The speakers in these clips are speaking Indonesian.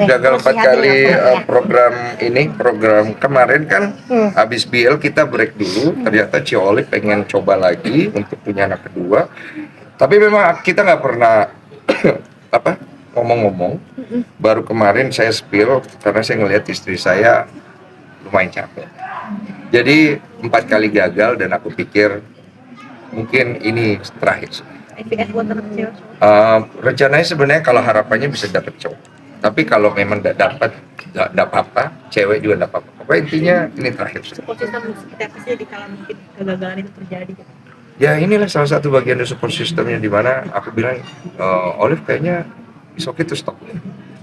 gagal 4 kali program kemarin kan. Habis BL kita break dulu, ternyata Cioli pengen coba lagi untuk punya anak kedua, tapi memang kita nggak pernah ngomong-ngomong. Baru kemarin saya spill karena saya ngelihat istri saya lumayan capek, jadi 4 kali gagal dan aku pikir mungkin ini terakhir. Rencananya sebenarnya kalau harapannya bisa dapat cowok, tapi kalau memang nggak dapat, nggak apa-apa, cewek juga nggak apa-apa. Pokoknya intinya ini terakhir. Support system seperti apa sih di kala mungkin kegagalan itu terjadi? Ya inilah salah satu bagian dari support systemnya, di mana aku bilang Olive kayaknya is okay to stop,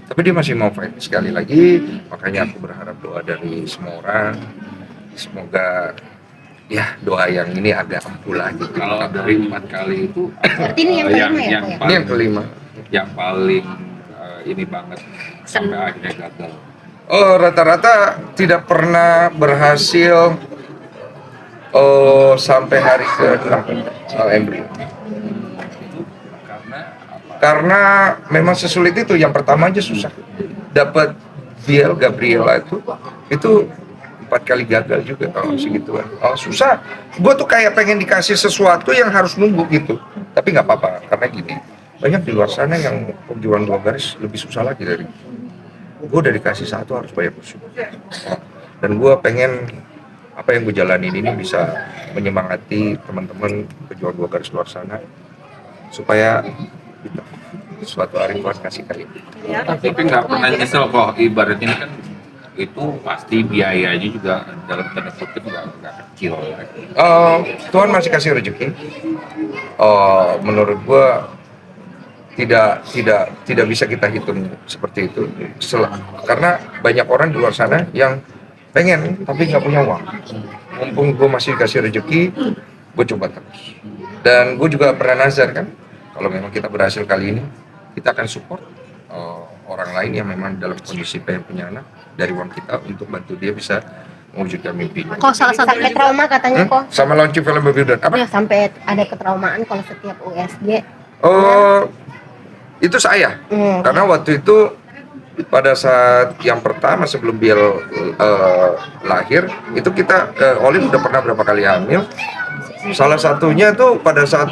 tapi dia masih mau fight sekali lagi. Makanya aku berharap doa dari semua orang, semoga ya doa yang ini agak ampuh lah gitu. Kalau dari 4 kali itu ini yang kelima ya? Ini yang kelima. Yang paling ini banget sampai akhirnya gagal. Rata-rata tidak pernah berhasil sampai hari ke-6 embrio. Karena memang sesulit itu. Yang pertama aja susah. Dapat Gabriela itu 4 kali gagal juga kalau segituan. Susah. Gue tuh kayak pengen dikasih sesuatu yang harus nunggu gitu. Tapi nggak apa-apa, karena gini, banyak di luar sana yang perjuangan 2 garis lebih susah lagi dari gue. Udah dikasih 1 harus banyak bersyukur. Dan gue pengen apa yang gue jalanin ini bisa menyemangati teman-teman pejuang 2 garis luar sana supaya kita suatu hari Tuhan kasih kali. Tapi nggak pernah nyesel kok, ibaratnya kan itu pasti biayanya juga dalam tanda kutip nggak kecil. Tuhan masih kasih rezeki. Menurut gue tidak bisa kita hitung seperti itu. Karena banyak orang di luar sana yang pengen tapi nggak punya uang. Mumpung gue masih kasih rezeki, gue coba terus. Dan gue juga pernah nazar kan, kalau memang kita berhasil kali ini, kita akan support orang lain yang memang dalam kondisi pengen punya anak dari uang kita untuk bantu dia bisa mewujudkan mimpinya. Kok salah satu sampai trauma katanya kok? Sama launching film Baby Udan. Apa? Ya, sampai ada ketraumaan kalau setiap USG. Itu saya. Karena waktu itu pada saat yang pertama sebelum Biel lahir, itu kita Olive udah pernah berapa kali hamil. Salah satunya tuh pada saat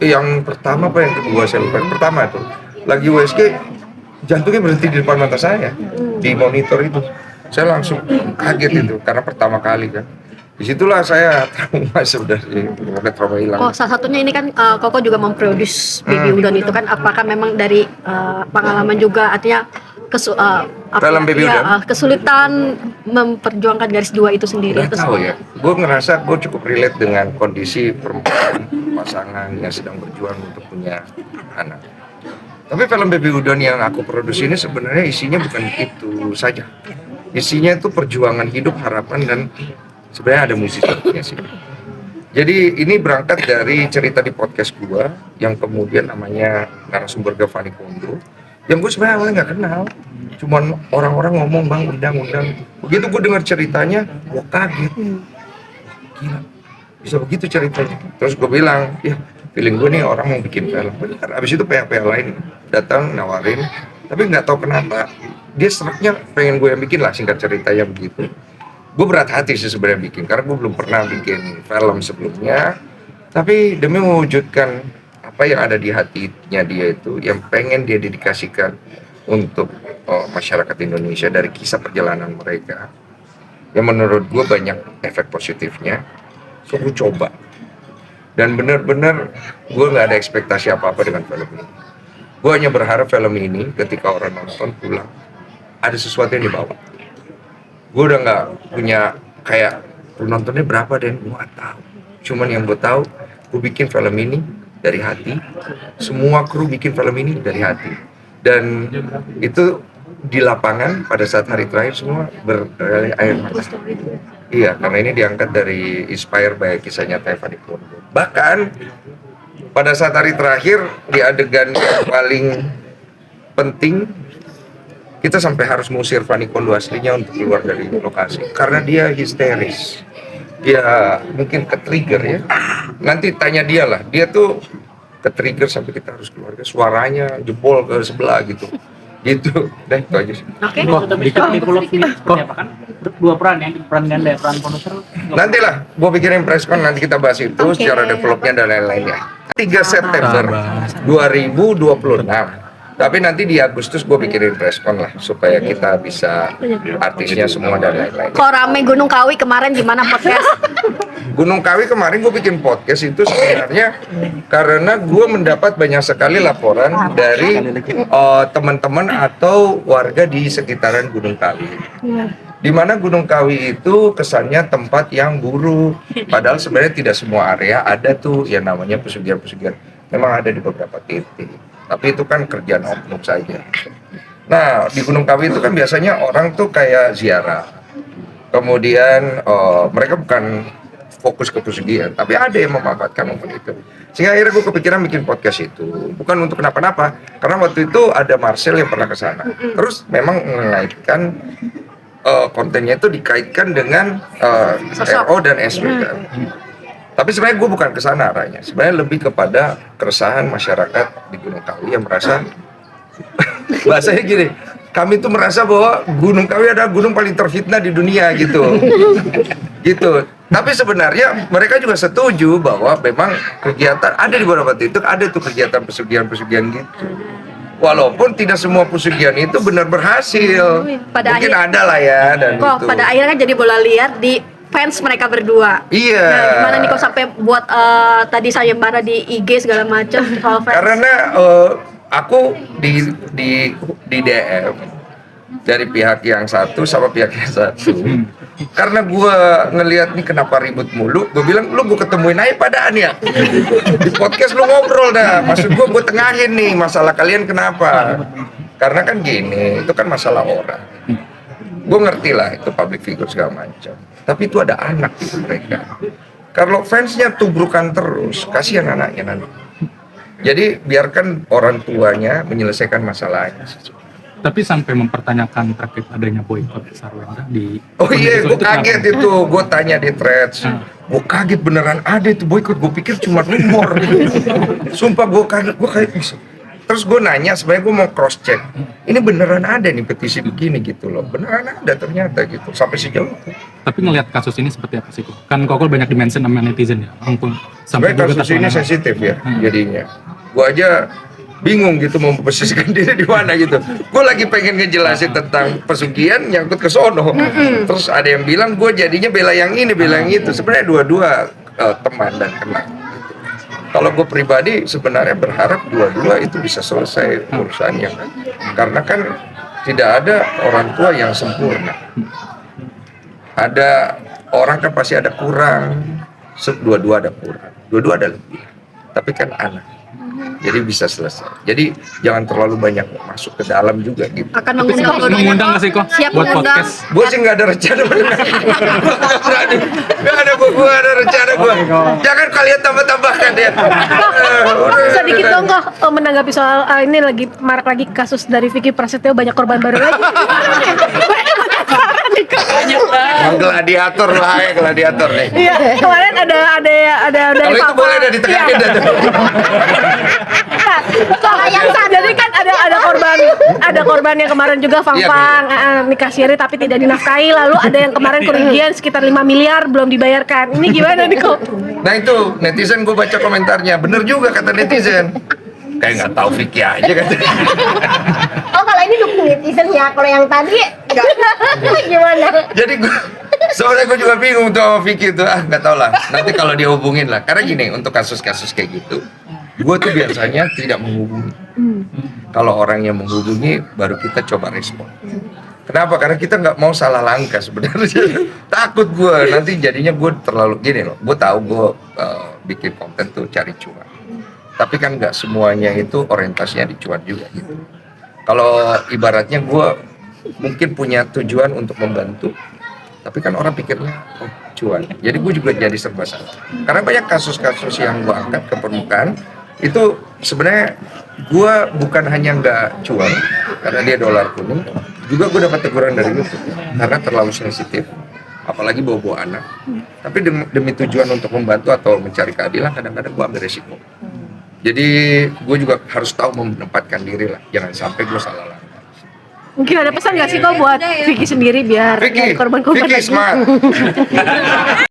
yang pertama apa yang kedua saya lupa. Pertama itu lagi USG, jantungnya berhenti di depan mata saya di monitor itu. Saya langsung kaget itu karena pertama kali kan. Disitulah saya trauma sebenarnya, trauma hilang. Salah satunya ini kan Koko juga memproduce Baby Udon itu kan, apakah memang dari pengalaman juga, artinya film Baby Udon? Kesulitan memperjuangkan garis 2 itu sendiri? Nggak tahu ya, gue ngerasa gue cukup relate dengan kondisi perempuan pasangan yang sedang berjuang untuk punya anak. Tapi film Baby Udon yang aku produksi ini sebenarnya isinya bukan itu saja. Isinya itu perjuangan hidup, harapan, dan sebenarnya ada musiknya sih. Jadi ini berangkat dari cerita di podcast gua yang kemudian namanya narasumber Fani Kondo, yang gue sebenarnya awalnya nggak kenal, cuman orang-orang ngomong bang undang. Begitu gue dengar ceritanya, gue kaget, gila bisa begitu ceritanya. Terus gue bilang, ya feeling gue nih orang mau bikin film. Benar. Abis itu pihak-pihak lain datang nawarin, tapi nggak tahu kenapa dia seraknya pengen gue yang bikin lah, singkat ceritanya begitu. Gue berat hati sih sebenarnya bikin, karena gue belum pernah bikin film sebelumnya. Tapi demi mewujudkan apa yang ada di hatinya dia itu, yang pengen dia dedikasikan untuk masyarakat Indonesia dari kisah perjalanan mereka, yang menurut gue banyak efek positifnya. So gue coba, dan benar-benar gue nggak ada ekspektasi apa-apa dengan film ini. Gue hanya berharap film ini ketika orang nonton pulang ada sesuatu yang dibawa. Gue udah nggak punya kayak penontonnya berapa dan gue nggak tahu. Cuman yang gue tahu, gue bikin film ini dari hati. Semua kru bikin film ini dari hati. Dan itu di lapangan pada saat hari terakhir semua berair mata. Iya, karena ini diangkat dari inspire by kisah nyata Fani Kondo. Bahkan pada saat hari terakhir di adegan yang paling penting, kita sampai harus mengusir Fani Kondo aslinya untuk keluar dari lokasi karena dia histeris. Dia mungkin ke-trigger ya. Nanti tanya dia lah. Dia tuh ke-trigger sampai kita harus keluar. Suaranya jebol ke sebelah gitu. gitu deh, itu aja sih. Oke. Kok bikin develop ini seperti apa kan? Dua peran ya, peran ganda, peran produser. Nantilah gue pikirin preskon, nanti kita bahas itu Oke. secara developnya dan lain-lainnya. 3 September 2026. Tapi nanti di Agustus gue pikirin preskon lah supaya kita bisa artisnya semua dan lain-lain. Kok rame Gunung Kawi kemarin gimana podcast? Gunung Kawi kemarin gue bikin podcast itu sebenarnya karena gue mendapat banyak sekali laporan dari teman-teman atau warga di sekitaran Gunung Kawi. Di mana Gunung Kawi itu kesannya tempat yang buruk, padahal sebenarnya tidak semua area ada tuh yang namanya pesugihan-pesugihan. Memang ada di beberapa titik, tapi itu kan kerjaan oknum saja. Nah, di Gunung Kawi itu kan biasanya orang tuh kayak ziarah, kemudian mereka bukan fokus ke pesugihan, tapi ada yang memanfaatkan momen itu. Sehingga akhirnya gue kepikiran bikin podcast itu, bukan untuk kenapa-napa, karena waktu itu ada Marcel yang pernah ke sana. Terus memang mengaitkan kontennya itu dikaitkan dengan RO dan SW kan. Tapi sebenarnya gue bukan ke sana arahnya. Sebenarnya lebih kepada keresahan masyarakat di Gunung Kawi yang merasa bahasanya gini, kami tuh merasa bahwa Gunung Kawi adalah gunung paling terfitnah di dunia gitu. Gitu. Tapi sebenarnya mereka juga setuju bahwa memang kegiatan ada di beberapa titik, ada tuh kegiatan pesugihan-pesugihan gitu. Walaupun tidak semua pesugihan itu benar berhasil. Pada Mungkin ada lah ya dan Kok itu. pada akhirnya kan jadi bola liar di fans mereka berdua. Iya. Nah, gimana nih kok sampai buat tadi sayembara di IG segala macam soal fans? Karena aku di DM dari pihak yang satu sama pihak yang satu. Karena gue ngelihat nih kenapa ribut mulu, gue bilang lu gue ketemuin aja padaan ya di podcast lu ngobrol dah. Maksud gue tengahin nih masalah kalian kenapa? Karena kan gini, itu kan masalah orang. Gue ngerti lah itu public figure segala macam. Tapi itu ada anak gitu mereka. Kalau fansnya tubrukan terus, kasihan anaknya nanti. Jadi biarkan orang tuanya menyelesaikan masalahnya. Tapi sampai mempertanyakan terkait adanya boykot Sarwenda di Oh iya, gue kaget kenapa? itu, gue tanya di threads, gue kaget beneran ada itu boykot, gue pikir cuma rumor. Sumpah gue kaget, terus gue nanya, sebenarnya gue mau cross check, ini beneran ada nih petisi begini gitu loh, beneran ada ternyata gitu, sampai sejauh itu. Tapi ngelihat kasus ini seperti apa sih kok? Kan Kokol banyak dimention sama netizen ya, ampun. Sebenarnya kasus ini sensitif ya, jadinya. Gue aja bingung gitu mau memposisikan diri di mana gitu. Gue lagi pengen ngejelasin tentang pesugihan nyangkut ke sono. Terus ada yang bilang gue jadinya bela yang ini, bela yang itu. Sebenarnya dua-dua teman dan kenal. Gitu. Kalau gue pribadi sebenarnya berharap dua-dua itu bisa selesai urusannya. Karena kan tidak ada orang tua yang sempurna. Ada orang kan pasti ada kurang. Dua-dua ada kurang. Dua-dua ada lebih. Tapi kan anak. Jadi bisa selesai. Jadi jangan terlalu banyak masuk ke dalam juga gitu. Akan Tapi mengundang siap mengundang nggak sih kok Siap buat mengundang. podcast? Gue sih nggak ada rencana. Nggak berani. Nggak ada gue ada rencana gue. Jangan kalian tambah-tambahkan ya. Sedikit dong kok menanggapi soal ini lagi marak lagi kasus dari Vicky Prasetyo, banyak korban baru lagi. Gladiator lah ya, gladiator nih. Iya, kemarin ada dari Kalau itu Papa. boleh ada ditegakin dah. Kalau yang jadi kan ada korban yang kemarin juga Fang-Fang nikah siri tapi tidak dinafkahi, lalu ada yang kemarin kerugian sekitar 5 miliar belum dibayarkan. Ini gimana nih kok? Nah itu netizen gue baca komentarnya, bener juga kata netizen. Kayak nggak tahu Vicky aja katanya. Oh kalau ini dukung netizen ya, kalau yang tadi gimana? Jadi soalnya gue juga bingung tuh sama Vicky itu, nggak tahu lah. Nanti kalau dia hubungin lah, karena gini untuk kasus-kasus kayak gitu, gue tuh biasanya tidak menghubungi. Kalau orang yang menghubungi, baru kita coba respon. Kenapa? Karena kita nggak mau salah langkah sebenarnya. Takut gue nanti jadinya gue terlalu gini loh. Gue tahu gue bikin konten tuh cari cuan. Tapi kan nggak semuanya itu orientasinya di cuan juga gitu. Kalau ibaratnya gue mungkin punya tujuan untuk membantu, tapi kan orang pikirnya oh cuan. Jadi gue juga jadi serba salah. Karena banyak kasus-kasus yang gue angkat ke permukaan itu sebenarnya gue bukan hanya nggak cuan karena dia dolar kuning, juga gue dapat teguran dari YouTube karena terlalu sensitif, apalagi bawa anak. Tapi demi tujuan untuk membantu atau mencari keadilan, kadang-kadang gue ambil resiko. Jadi gue juga harus tahu menempatkan diri lah, jangan sampai gue salah langkah. Mungkin ada pesan nggak sih kok buat Vicky sendiri biar Vicky, nggak korban-korban Vicky lagi? smart.